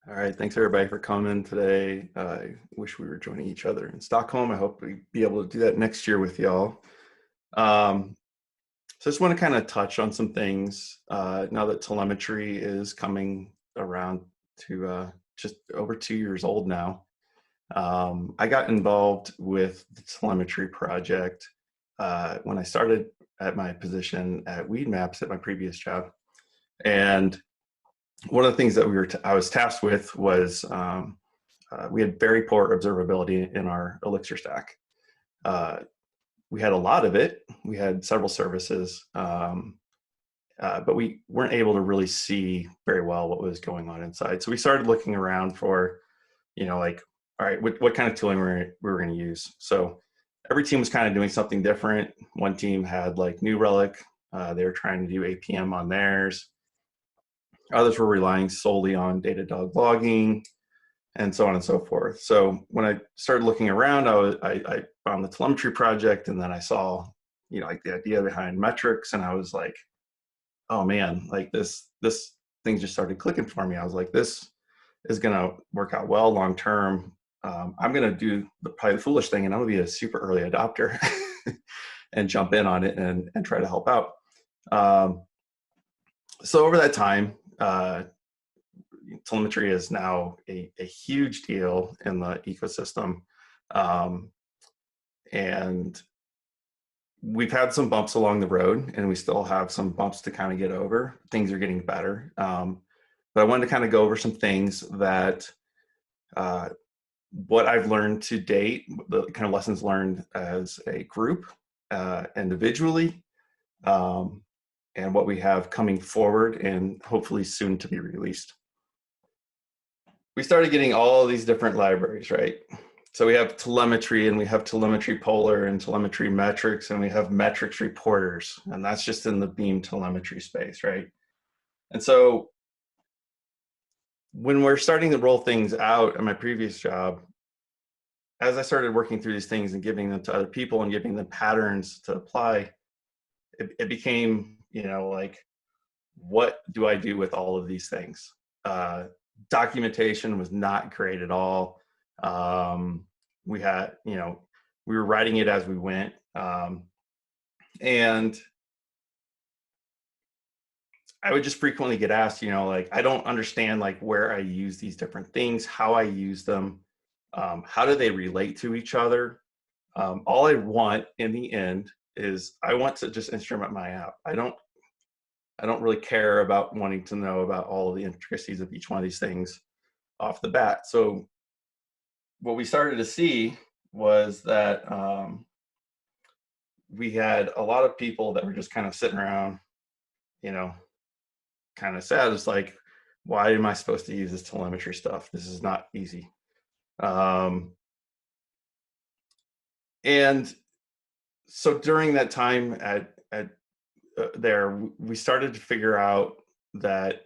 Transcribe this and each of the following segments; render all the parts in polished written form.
All right, thanks everybody for coming today. I wish we were joining each other in Stockholm. I hope we be able to do that next year with y'all. So I just want to kind of touch on some things now that telemetry is coming around to just over 2 years old now. I got involved with the telemetry project when I started at my position at Weedmaps at my previous job. And one of the things that I was tasked with was we had very poor observability in our Elixir stack. We had a lot of it. We had several services, but we weren't able to really see very well what was going on inside. So we started looking around for, like, all right, what kind of tooling we were going to use. So every team was kind of doing something different. One team had like New Relic. They were trying to do APM on theirs. Others were relying solely on Datadog logging, and so on and so forth. So when I started looking around, I found the telemetry project, and then I saw, like the idea behind metrics, and I was like, oh man, like this thing just started clicking for me. I was like, this is gonna work out well long term. I'm gonna do probably the foolish thing, and I'm gonna be a super early adopter and jump in on it and try to help out. So over that time, telemetry is now a huge deal in the ecosystem. And we've had some bumps along the road, and we still have some bumps to kind of get over. Things are getting better. But I wanted to kind of go over some things that what I've learned to date, the kind of lessons learned as a group, individually, and what we have coming forward and hopefully soon to be released. We started getting all these different libraries, right? So we have telemetry, and we have telemetry polar and telemetry metrics, and we have metrics reporters, and that's just in the beam telemetry space, right? And so when we're starting to roll things out at my previous job, as I started working through these things and giving them to other people and giving them patterns to apply, it became, like, what do I do with all of these things? Documentation was not great at all. We had, we were writing it as we went. And I would just frequently get asked, like, I don't understand like where I use these different things, how I use them, how do they relate to each other? All I want in the end is I want to just instrument my app. I don't really care about wanting to know about all of the intricacies of each one of these things off the bat. So what we started to see was that we had a lot of people that were just kind of sitting around, kind of sad. It's like, why am I supposed to use this telemetry stuff? This is not easy. And so during that time at there, we started to figure out that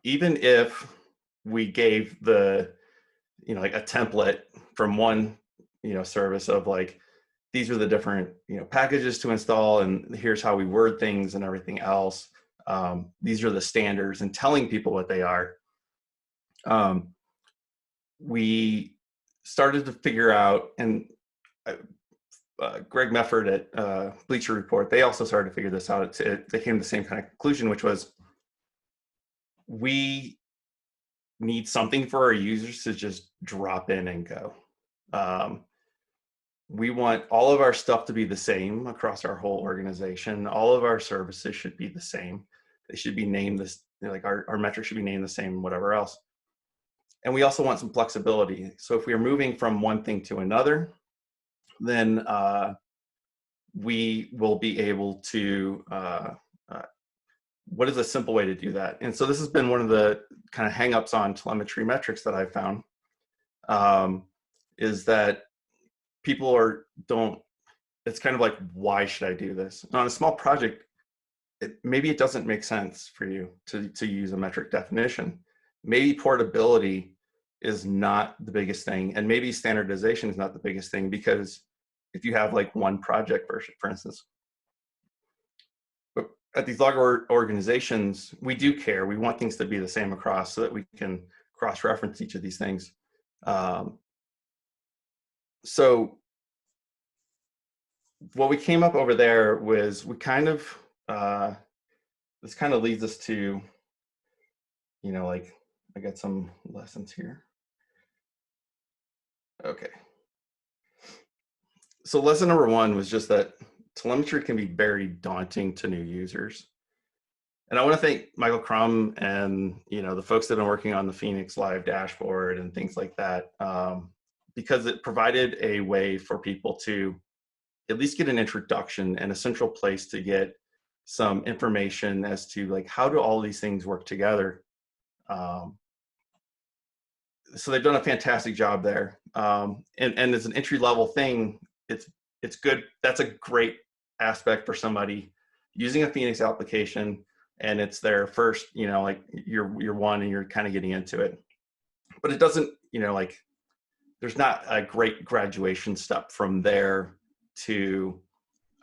even if we gave the, like a template from one, service of like, these are the different, packages to install, and here's how we word things and everything else. These are the standards, and telling people what they are. We started to figure out, and Greg Mefford at Bleacher Report, they also started to figure this out. They came to the same kind of conclusion, which was we need something for our users to just drop in and go. We want all of our stuff to be the same across our whole organization. All of our services should be the same. They should be named this, like our metrics should be named the same, whatever else. And we also want some flexibility. So if we are moving from one thing to another, then we will be able to, what is a simple way to do that? And so this has been one of the kind of hangups on telemetry metrics that I've found, is that people it's kind of like, why should I do this? On a small project, maybe it doesn't make sense for you to use a metric definition. Maybe portability is not the biggest thing, and maybe standardization is not the biggest thing, because if you have like one project version, for instance. But at these larger organizations, we do care. We want things to be the same across so that we can cross-reference each of these things. So what we came up over there was we kind of, this kind of leads us to, like, I got some lessons here. Okay. So lesson number one was just that telemetry can be very daunting to new users. And I want to thank Michael Crum and the folks that are working on the Phoenix Live dashboard and things like that, because it provided a way for people to at least get an introduction and a central place to get some information as to like how do all these things work together. So they've done a fantastic job there. And as an entry-level thing, it's good. That's a great aspect for somebody using a Phoenix application, and it's their first, like you're one and you're kind of getting into it. But it doesn't, like there's not a great graduation step from there to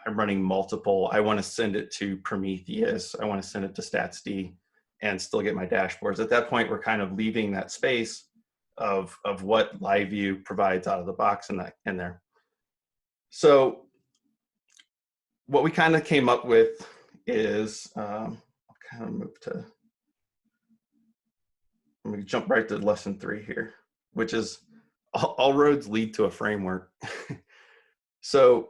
I'm running multiple. I want to send it to Prometheus. I want to send it to StatsD and still get my dashboards. At that point, we're kind of leaving that space of what LiveView provides out of the box in there. So what we kind of came up with is, I'll kind of move to, I'm going to jump right to lesson 3 here, which is all roads lead to a framework. So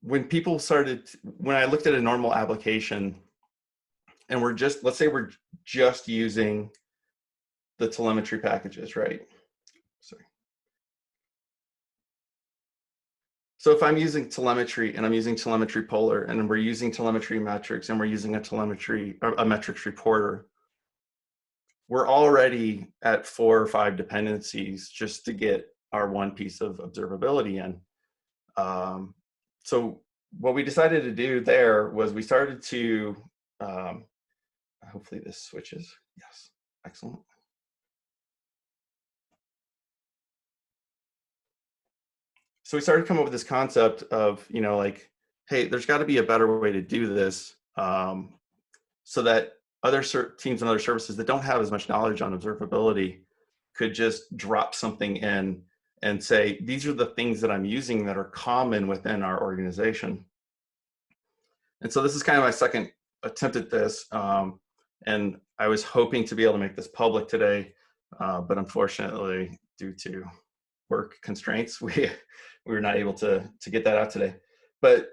when I looked at a normal application and let's say we're just using the telemetry packages, right? Sorry. So if I'm using telemetry and I'm using telemetry polar and we're using telemetry metrics and we're using a metrics reporter, we're already at 4 or 5 dependencies just to get our one piece of observability in. So what we decided to do there was we started to, hopefully this switches. Yes, excellent. So we started to come up with this concept of, like, hey, there's got to be a better way to do this, so that other teams and other services that don't have as much knowledge on observability could just drop something in and say, these are the things that I'm using that are common within our organization. And so this is kind of my second attempt at this. And I was hoping to be able to make this public today, but unfortunately, due to work constraints, we were not able to get that out today. But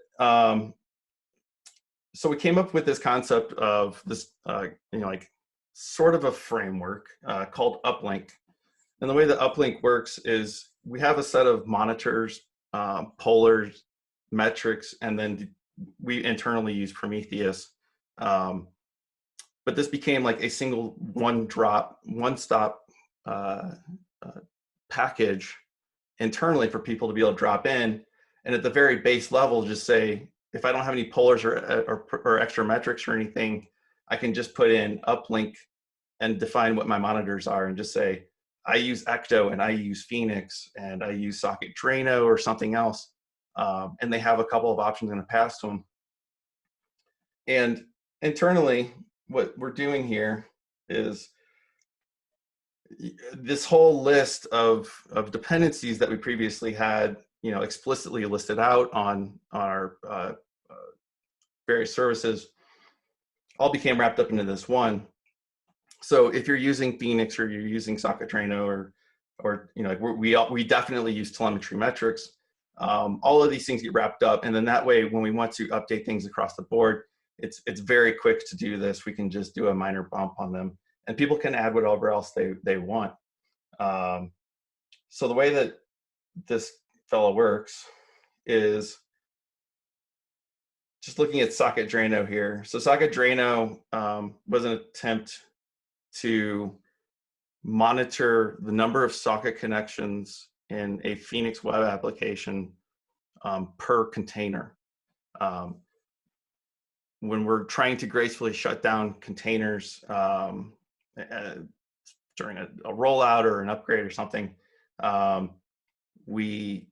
so we came up with this concept of this, like sort of a framework called Uplink. And the way that Uplink works is we have a set of monitors, polars, metrics, and then we internally use Prometheus. But this became like a single one-stop package internally for people to be able to drop in. And at the very base level, just say, if I don't have any polars or extra metrics or anything, I can just put in Uplink and define what my monitors are and just say, I use Ecto and I use Phoenix and I use SocketDrano or something else. And they have a couple of options in the past to them. And internally, what we're doing here is this whole list of dependencies that we previously had, explicitly listed out on our various services, all became wrapped up into this one. So if you're using Phoenix or you're using SocketDrano or we definitely use telemetry metrics, all of these things get wrapped up, and then that way, when we want to update things across the board, it's very quick to do this. We can just do a minor bump on them, and people can add whatever else they want. So the way that this fellow works is just looking at SocketDrano here. So SocketDrano was an attempt to monitor the number of socket connections in a Phoenix web application per container. When we're trying to gracefully shut down containers during a rollout or an upgrade or something, we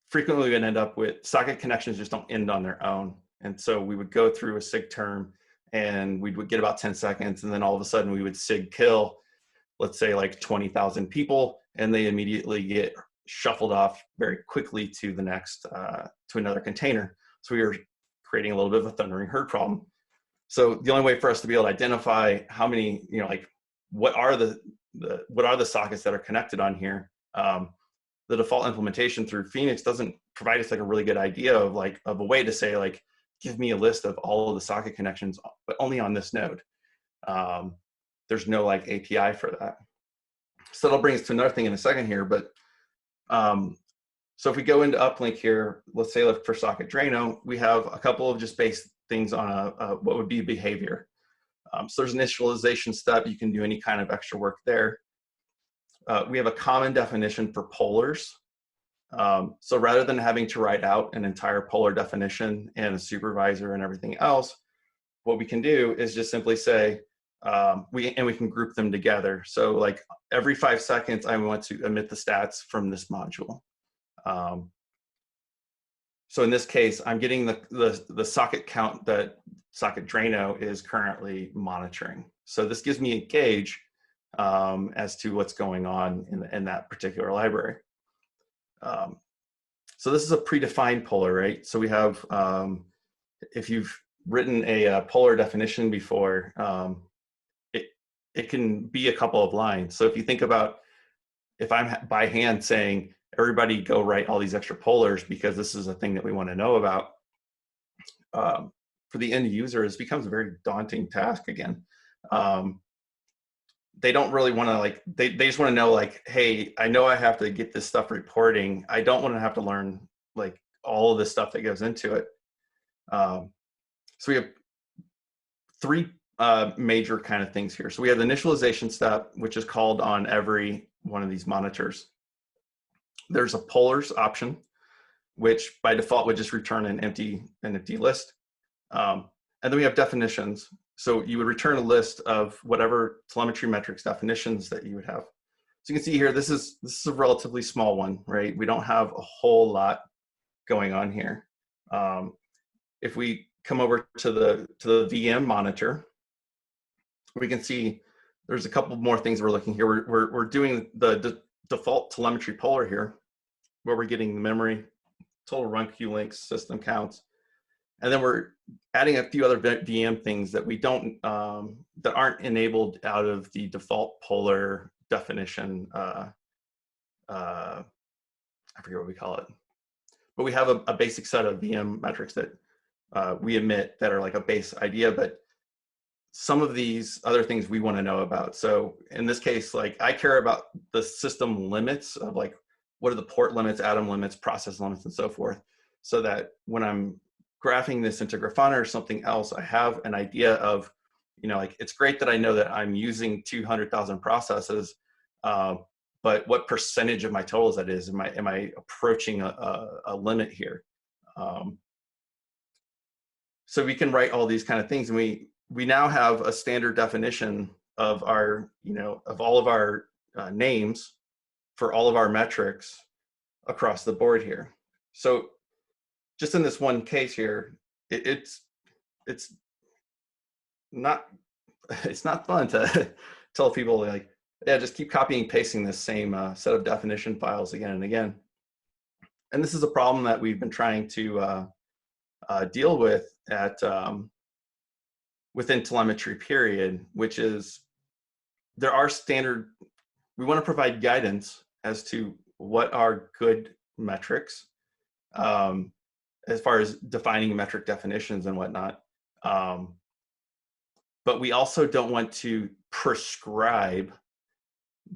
frequently would end up with socket connections just don't end on their own. And so we would go through a sig term and we would get about 10 seconds. And then all of a sudden we would sig kill, let's say like 20,000 people, and they immediately get shuffled off very quickly to the next, to another container. So we were creating a little bit of a thundering herd problem. So the only way for us to be able to identify how many, like what are the sockets that are connected on here, the default implementation through Phoenix doesn't provide us like a really good idea of a way to say like, give me a list of all of the socket connections, but only on this node. There's no like API for that. So that'll bring us to another thing in a second here, but so if we go into Uplink here, let's say for SocketDrano, we have a couple of just base things on what would be behavior. So there's an initialization step. You can do any kind of extra work there. We have a common definition for polars. So rather than having to write out an entire polar definition and a supervisor and everything else, what we can do is just simply say, we can group them together. So like every 5 seconds, I want to emit the stats from this module. So in this case, I'm getting the socket count that SocketDrano is currently monitoring. So this gives me a gauge as to what's going on in that particular library. So this is a predefined polar, right? So we have, if you've written a polar definition before, it can be a couple of lines. So if you think about, if I'm by hand saying, everybody go write all these extra polars because this is a thing that we want to know about, for the end user, it becomes a very daunting task again. They don't really want to they just want to know like, hey, I know I have to get this stuff reporting. I don't want to have to learn like all of the stuff that goes into it. So we have three major kind of things here. So we have the initialization step, which is called on every one of these monitors. There's a polars option, which by default would just return an empty list. And then we have definitions. So you would return a list of whatever telemetry metrics definitions that you would have. So you can see here, this is a relatively small one, right? We don't have a whole lot going on here. If we come over to the VM monitor, we can see there's a couple more things we're looking here. We're doing the default telemetry polar here, where we're getting the memory, total run queue links, system counts. And then we're adding a few other VM things that we don't, that aren't enabled out of the default polar definition. I forget what we call it, but we have a basic set of VM metrics that we emit that are like a base idea, but some of these other things we want to know about. So in this case, like I care about the system limits of like, what are the port limits, atom limits, process limits, and so forth, so that when I'm graphing this into Grafana or something else, I have an idea of, like it's great that I know that I'm using 200,000 processes, but what percentage of my totals that is? Am I approaching a limit here? So we can write all these kind of things, and we now have a standard definition of our, of all of our names for all of our metrics across the board here. So just in this one case here, it's not fun to tell people like, yeah, just keep copying and pasting this same set of definition files again and again. And this is a problem that we've been trying to deal with within telemetry period, which is there are standard, we want to provide guidance as to what are good metrics, as far as defining metric definitions and whatnot. But we also don't want to prescribe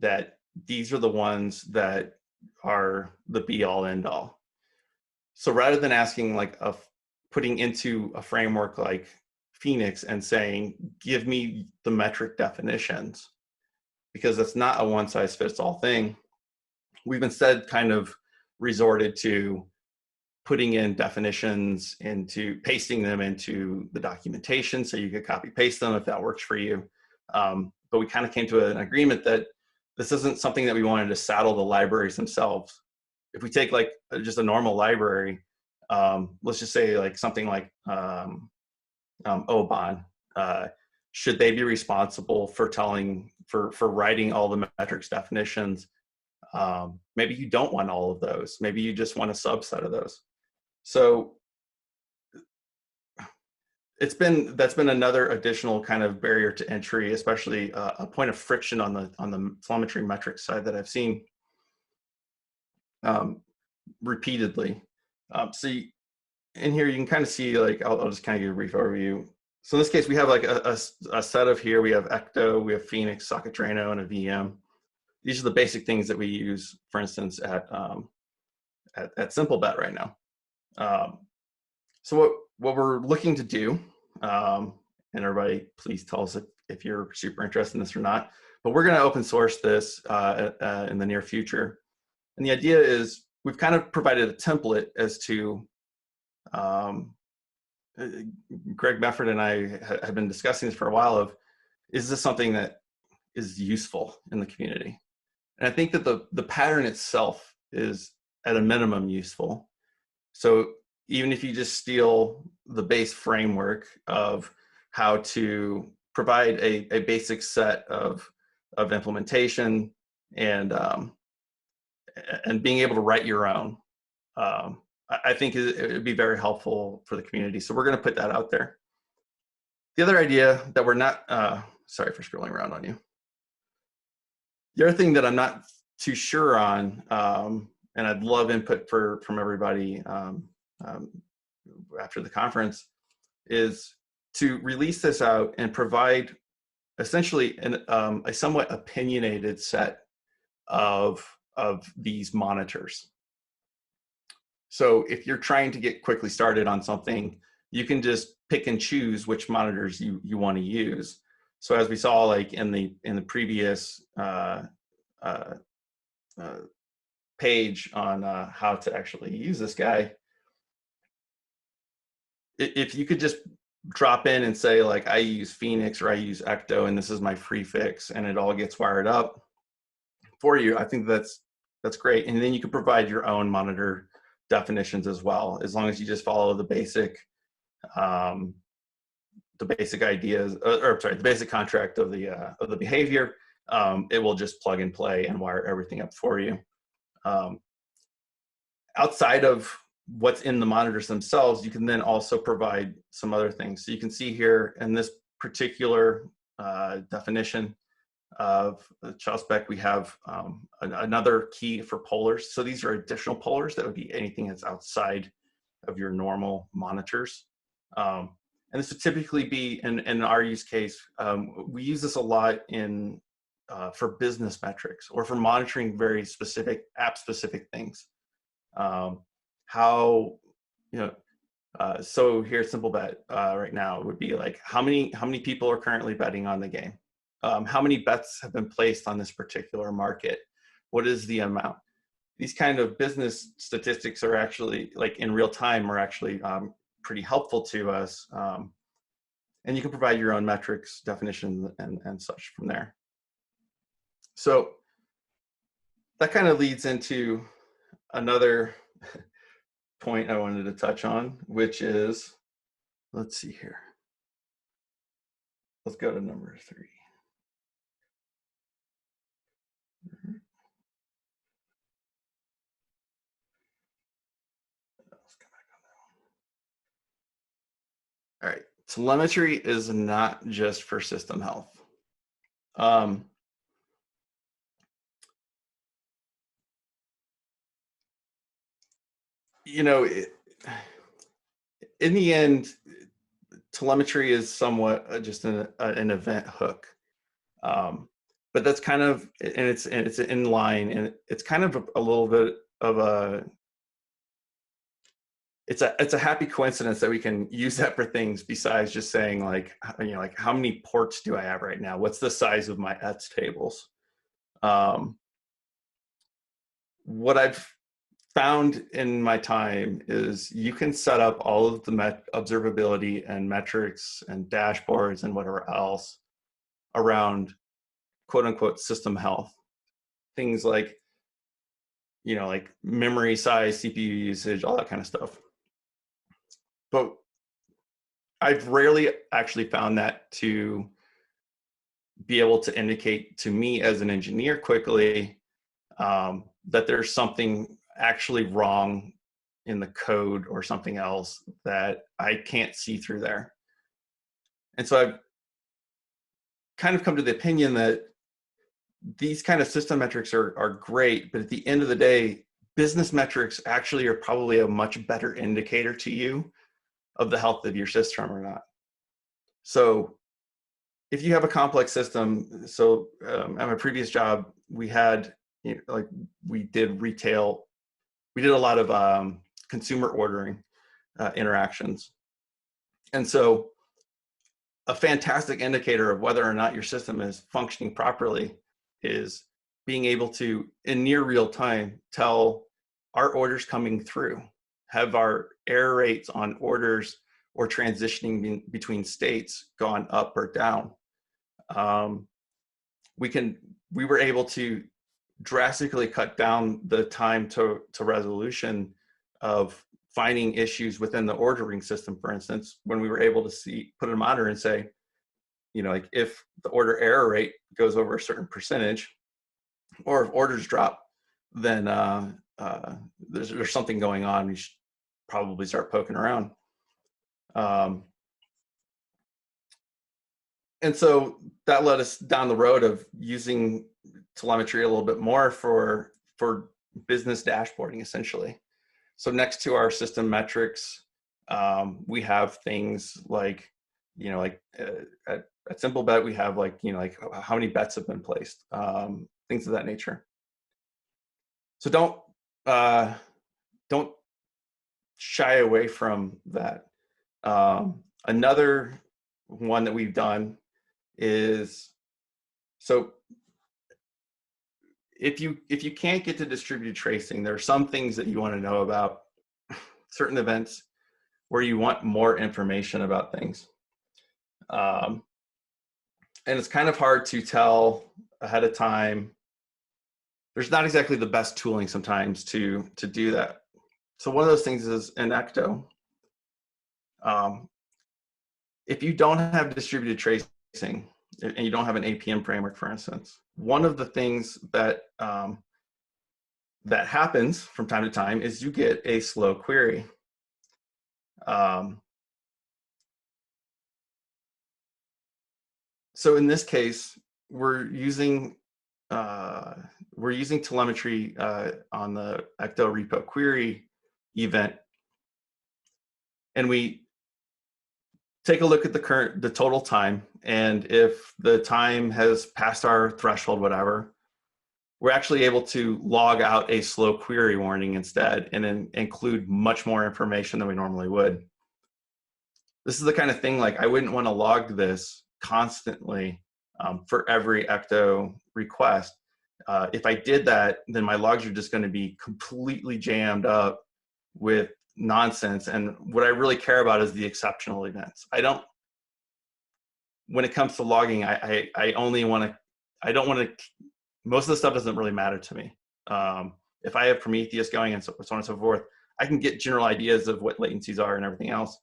that these are the ones that are the be all end all. So rather than asking like putting into a framework like Phoenix and saying, give me the metric definitions, because that's not a one size fits all thing, we've instead kind of resorted to putting in definitions pasting them into the documentation so you could copy paste them if that works for you. But we kind of came to an agreement that this isn't something that we wanted to saddle the libraries themselves. If we take like just a normal library, let's just say like something like OBON, should they be responsible for for writing all the metrics definitions? Maybe you don't want all of those. Maybe you just want a subset of those. So that's been another additional kind of barrier to entry, especially a point of friction on the telemetry metrics side that I've seen repeatedly. So in here you can kind of see, like, I'll just kind of give a brief overview. So in this case, we have like a set of here. We have Ecto, we have Phoenix, SocketDrano, and a VM. These are the basic things that we use, for instance, at SimpleBet right now. So what we're looking to do, and everybody please tell us if you're super interested in this or not, but we're going to open source this in the near future. And the idea is we've kind of provided a template as to, Greg Mefford and I have been discussing this for a while of, is this something that is useful in the community? And I think that the pattern itself is at a minimum useful. So even if you just steal the base framework of how to provide a basic set of implementation and being able to write your own, I think it would be very helpful for the community. So we're going to put that out there. The other idea that we're not, sorry for scrolling around on you. The other thing that I'm not too sure on, and I'd love input from everybody after the conference, is to release this out and provide essentially a somewhat opinionated set of these monitors. So if you're trying to get quickly started on something, you can just pick and choose which monitors you want to use. So as we saw, like in the previous page on how to actually use this guy, if you could just drop in and say, like, I use Phoenix or I use Ecto and this is my prefix, and it all gets wired up for you, I think that's great. And then you can provide your own monitor definitions as well, as long as you just follow the basic ideas, or sorry, the basic contract of the behavior. It will just plug and play and wire everything up for you. Outside of what's in the monitors themselves, you can then also provide some other things. So you can see here in this particular definition of the child spec, we have another key for pollers. So these are additional pollers that would be anything that's outside of your normal monitors. And this would typically be, in our use case, we use this a lot for business metrics or for monitoring very specific app-specific things. So here at SimpleBet right now, it would be like, how many people are currently betting on the game? How many bets have been placed on this particular market? What is the amount? These kind of business statistics are actually, like, in real time, are actually pretty helpful to us. And you can provide your own metrics, definitions, and such from there. So that kind of leads into another point I wanted to touch on, which is, let's see here. Let's go to number 3. Let's come back on that one. All right, telemetry is not just for system health. In the end, telemetry is somewhat just an event hook, but that's kind of, and it's in line, and it's kind of a little bit of a, it's a happy coincidence that we can use that for things besides just saying, like, like, how many ports do I have right now? What's the size of my ETS tables? What I've found in my time is you can set up all of the observability and metrics and dashboards and whatever else around quote unquote system health. Things like, like memory size, CPU usage, all that kind of stuff. but I've rarely actually found that to be able to indicate to me as an engineer quickly that there's something actually wrong in the code or something else that I can't see through there. And so I've kind of come to the opinion that these kind of system metrics are great, but at the end of the day, business metrics actually are probably a much better indicator to you of the health of your system or not. So if you have a complex system, so at my previous job, we had, like we did retail, we did a lot of consumer ordering interactions. And so a fantastic indicator of whether or not your system is functioning properly is being able to, in near real time, tell our orders coming through, have our error rates on orders or transitioning between states gone up or down. We were able to drastically cut down the time to resolution of finding issues within the ordering system, for instance, when we were able to put a monitor and say, like if the order error rate goes over a certain percentage, or if orders drop, then there's something going on. You should probably start poking around. And so that led us down the road of using telemetry a little bit more for business dashboarding, essentially. So next to our system metrics, we have things like, at Simple Bet, we have like how many bets have been placed, things of that nature. So don't shy away from that. Another one that we've done is, so if you can't get to distributed tracing, there are some things that you want to know about certain events where you want more information about things. And it's kind of hard to tell ahead of time. There's not exactly the best tooling sometimes to do that. So one of those things is in Ecto. If you don't have distributed tracing and you don't have an APM framework, for instance, one of the things that that happens from time to time is you get a slow query. So in this case, we're using telemetry on the Ecto repo query event, and we take a look at the total time, and if the time has passed our threshold, whatever, we're actually able to log out a slow query warning instead, and then include much more information than we normally would. This is the kind of thing, like, I wouldn't want to log this constantly for every Ecto request. If I did that, then my logs are just going to be completely jammed up with nonsense. And what I really care about is the exceptional events. When it comes to logging, I only want to, I don't want to, most of the stuff doesn't really matter to me. If I have Prometheus going and so on and so forth, I can get general ideas of what latencies are and everything else.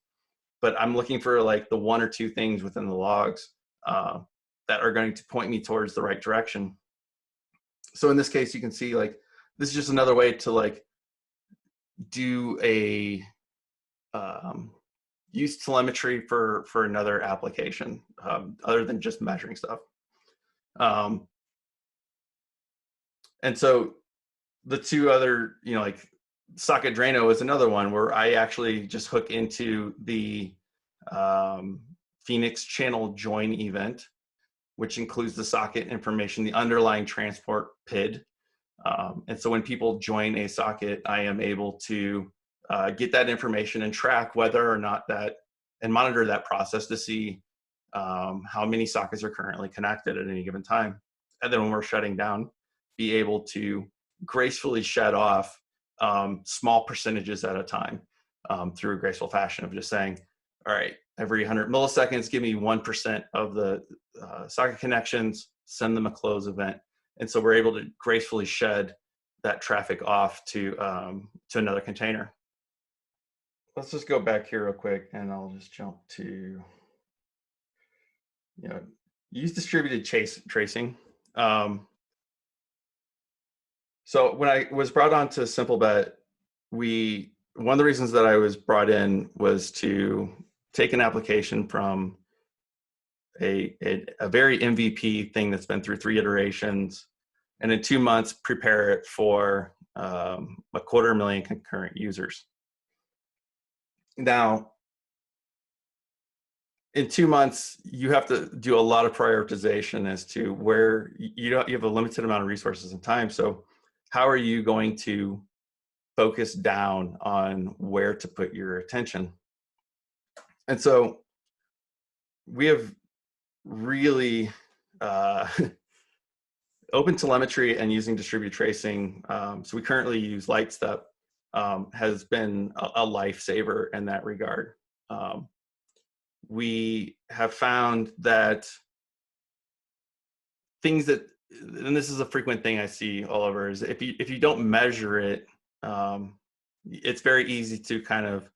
But I'm looking for like the one or two things within the logs that are going to point me towards the right direction. So in this case, you can see like, this is just another way to like do a, use telemetry for another application other than just measuring stuff. And so the two other, like SocketDrano is another one where I actually just hook into the Phoenix channel join event, which includes the socket information, the underlying transport PID. And so when people join a socket, I am able to get that information and track whether or not that, and monitor that process to see how many sockets are currently connected at any given time. And then when we're shutting down, be able to gracefully shut off small percentages at a time through a graceful fashion of just saying, all right, every 100 milliseconds, give me 1% of the socket connections, send them a close event. And so we're able to gracefully shed that traffic off to another container. let's just go back here real quick, and I'll just jump to, use distributed tracing. So when I was brought on to SimpleBet, one of the reasons that I was brought in was to take an application from a very MVP thing that's been through 3 iterations, and in 2 months prepare it for 250,000 concurrent users. Now, in 2 months, you have to do a lot of prioritization as to where you have a limited amount of resources and time. So how are you going to focus down on where to put your attention? And so we have really open telemetry and using distributed tracing. So we currently use Lightstep, has been a lifesaver in that regard. We have found that things that, and this is a frequent thing I see all over, is if you don't measure it, it's very easy to kind of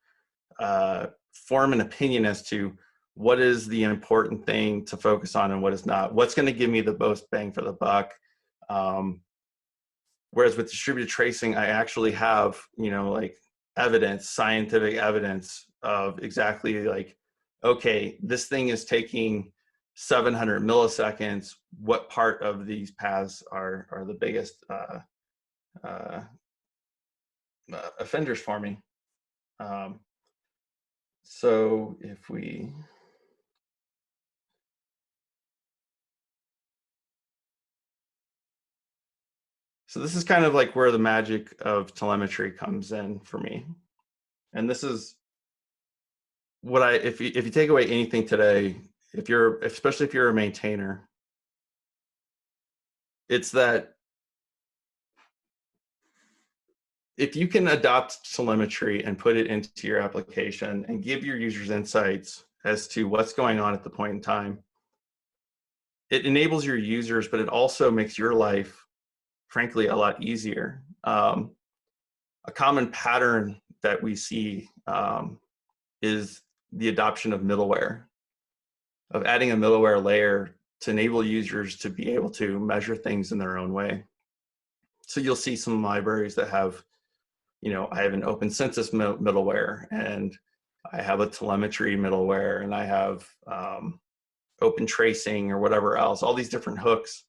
form an opinion as to what is the important thing to focus on and what is not. What's going to give me the most bang for the buck? Whereas with distributed tracing, I actually have, like evidence, scientific evidence of exactly like, okay, this thing is taking 700 milliseconds. What part of these paths are the biggest offenders for me? So if we, so this is kind of like where the magic of telemetry comes in for me. And this is what if you take away anything today, especially if you're a maintainer, it's that if you can adopt telemetry and put it into your application and give your users insights as to what's going on at the point in time, it enables your users, but it also makes your life, frankly, a lot easier. A common pattern that we see is the adoption of middleware, of adding a middleware layer to enable users to be able to measure things in their own way. So you'll see some libraries that have, I have an open census middleware, and I have a telemetry middleware, and I have open tracing or whatever else, all these different hooks.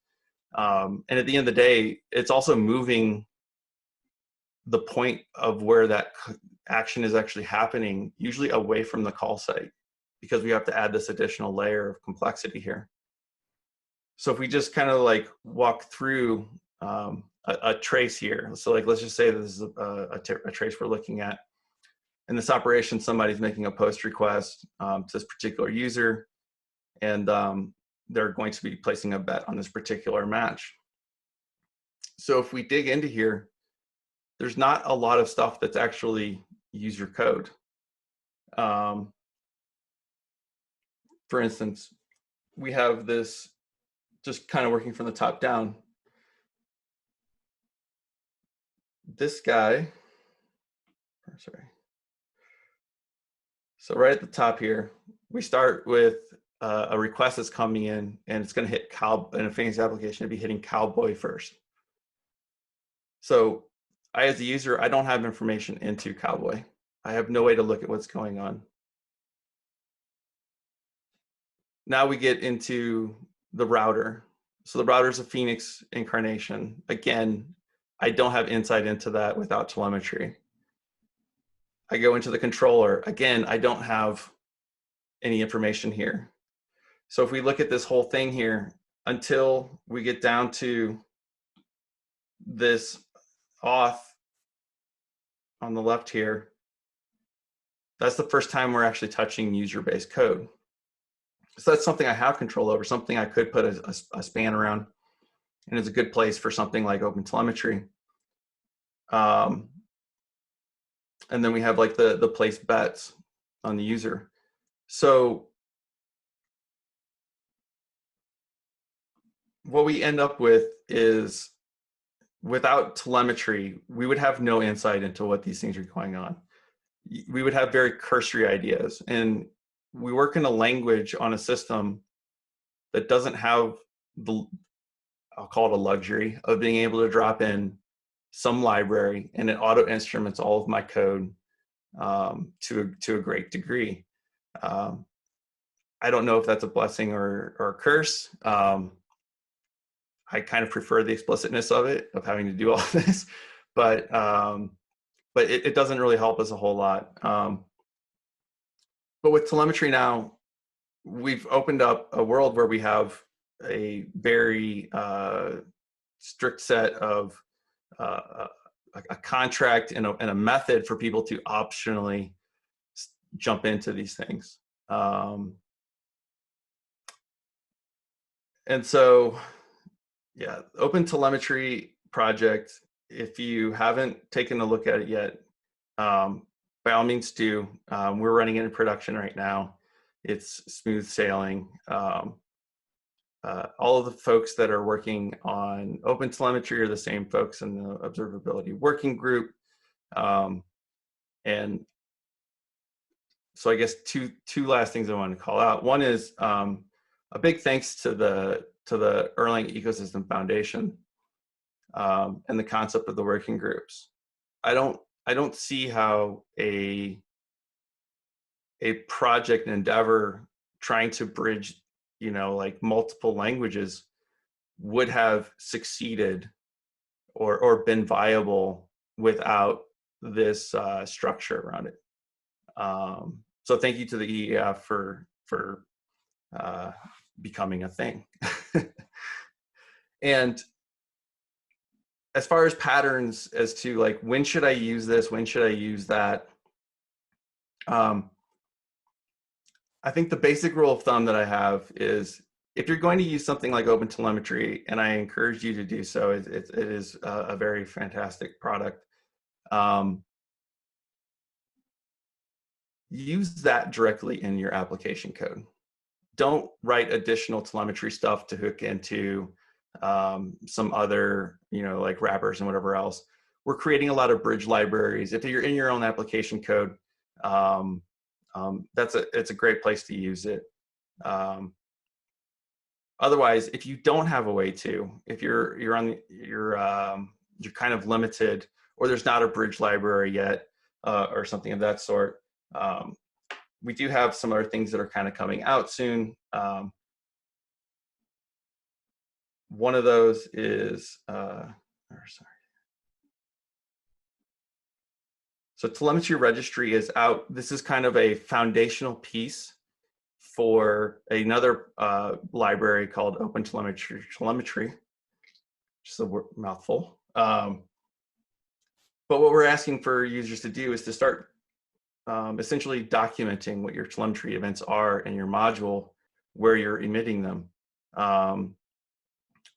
And at the end of the day, it's also moving the point of where that action is actually happening, usually away from the call site, because we have to add this additional layer of complexity here. So if we just kind of like walk through a trace here, so like let's just say this is a trace we're looking at. In this operation, somebody's making a post request to this particular user, and they're going to be placing a bet on this particular match. So if we dig into here, there's not a lot of stuff that's actually user code. For instance, we have this just kind of working from the top down. This guy, sorry. So right at the top here, we start with a request that's coming in, and it's going to hit in a fancy application, it'd be hitting cowboy first. So I, as a user, I don't have information into cowboy. I have no way to look at what's going on. Now we get into the router. So the router is a Phoenix incarnation. Again, I don't have insight into that without telemetry. I go into the controller. Again, I don't have any information here. So if we look at this whole thing here, until we get down to this auth on the left here, that's the first time we're actually touching user-based code. So that's something I have control over, something I could put a span around, and it's a good place for something like open telemetry. And then we have like the place bets on the user. So what we end up with is, without telemetry, we would have no insight into what these things are going on. we would have very cursory ideas. And we work in a language on a system that doesn't have the, I'll call it a luxury of being able to drop in some library and it auto instruments all of my code to a great degree. I don't know if that's a blessing or a curse. I kind of prefer the explicitness of it, of having to do all this, but it doesn't really help us a whole lot. But with telemetry now, we've opened up a world where we have a very strict set of a contract and a method for people to optionally jump into these things. And so, yeah, Open Telemetry project, if you haven't taken a look at it yet, by all means do. We're running it in production right now. It's smooth sailing. All of the folks that are working on Open Telemetry are the same folks in the observability working group. And so I guess two last things I want to call out. One is a big thanks to the Erlang Ecosystem Foundation and the concept of the working groups. I don't see how a project endeavor trying to bridge, like multiple languages would have succeeded or been viable without this structure around it. So thank you to the EEF for becoming a thing. And as far as patterns as to like, when should I use this? When should I use that? I think the basic rule of thumb that I have is if you're going to use something like Open Telemetry, and I encourage you to do so, it is a very fantastic product. Use that directly in your application code. Don't write additional telemetry stuff to hook into some other, like wrappers and whatever else. We're creating a lot of bridge libraries. If you're in your own application code, it's a great place to use it. Otherwise, if you don't have a way to, if you're kind of limited, or there's not a bridge library yet, or something of that sort, we do have some other things that are kind of coming out soon. One of those is, so Telemetry Registry is out. This is kind of a foundational piece for another library called Open Telemetry, just a mouthful. But what we're asking for users to do is to start essentially documenting what your telemetry events are in your module, where you're emitting them.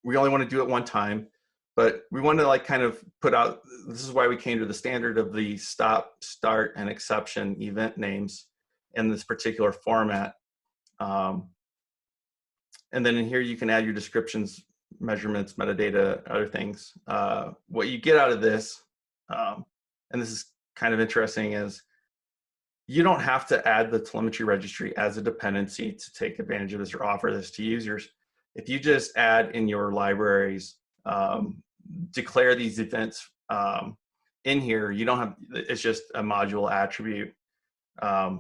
We only want to do it one time, but we want to like kind of put out, this is why we came to the standard of the stop, start, and exception event names in this particular format. And then in here, you can add your descriptions, measurements, metadata, other things. What you get out of this, and this is kind of interesting, is you don't have to add the telemetry registry as a dependency to take advantage of this or offer this to users. If you just add in your libraries, declare these events in here, you don't have, it's just a module attribute. But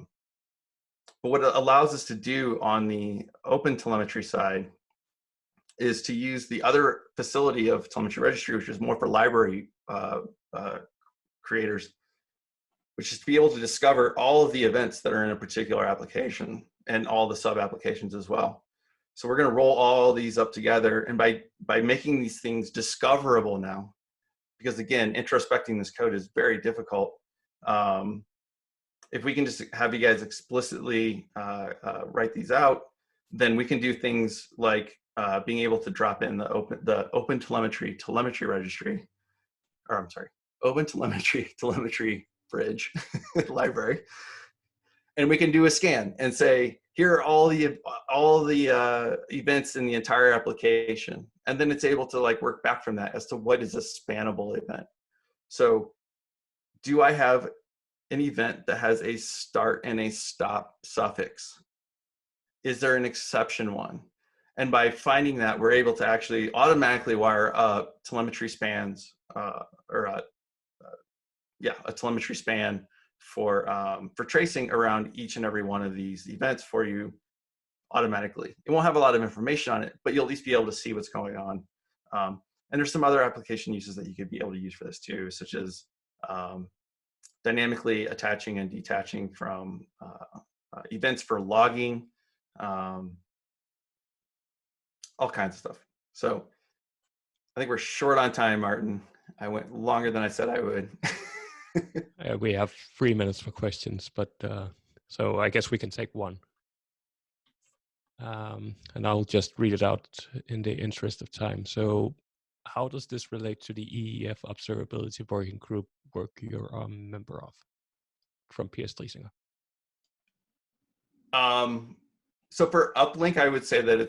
what it allows us to do on the Open Telemetry side is to use the other facility of Telemetry Registry, which is more for library creators, which is to be able to discover all of the events that are in a particular application and all the sub-applications as well. So we're going to roll all these up together, and by making these things discoverable now, because again, introspecting this code is very difficult. If we can just have you guys explicitly write these out, then we can do things like being able to drop in the Open Telemetry registry, or I'm sorry, Open Telemetry bridge library, and we can do a scan and say, here are all the events in the entire application, and then it's able to like work back from that as to what is a spannable event. So do I have an event that has a start and a stop suffix? Is there an exception one? And by finding that, we're able to actually automatically wire up telemetry spans, a telemetry span for tracing around each and every one of these events for you automatically. It won't have a lot of information on it, but you'll at least be able to see what's going on. And there's some other application uses that you could be able to use for this too, such as dynamically attaching and detaching from events for logging, all kinds of stuff. So I think we're short on time, Martin. I went longer than I said I would. We have 3 minutes for questions, but so I guess we can take one. And I'll just read it out in the interest of time. So how does this relate to the EEF observability working group work you're a member of? From P.S. Driesinger. So for Uplink, I would say that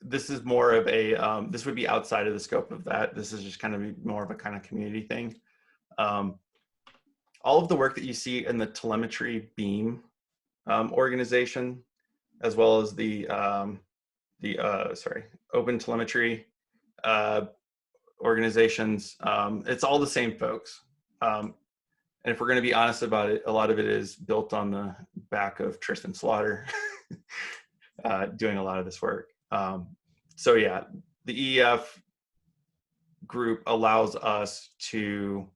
this is more of a, this would be outside of the scope of that. This is just kind of more of a kind of community thing. All of the work that you see in the Telemetry Beam organization, as well as the Open Telemetry organizations, it's all the same folks. And if we're going to be honest about it, a lot of it is built on the back of Tristan Slaughter doing a lot of this work. So yeah, the EEF group allows us to,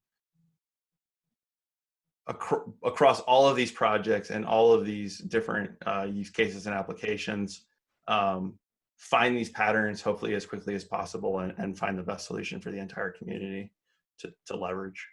across all of these projects and all of these different use cases and applications, find these patterns hopefully as quickly as possible and find the best solution for the entire community to leverage.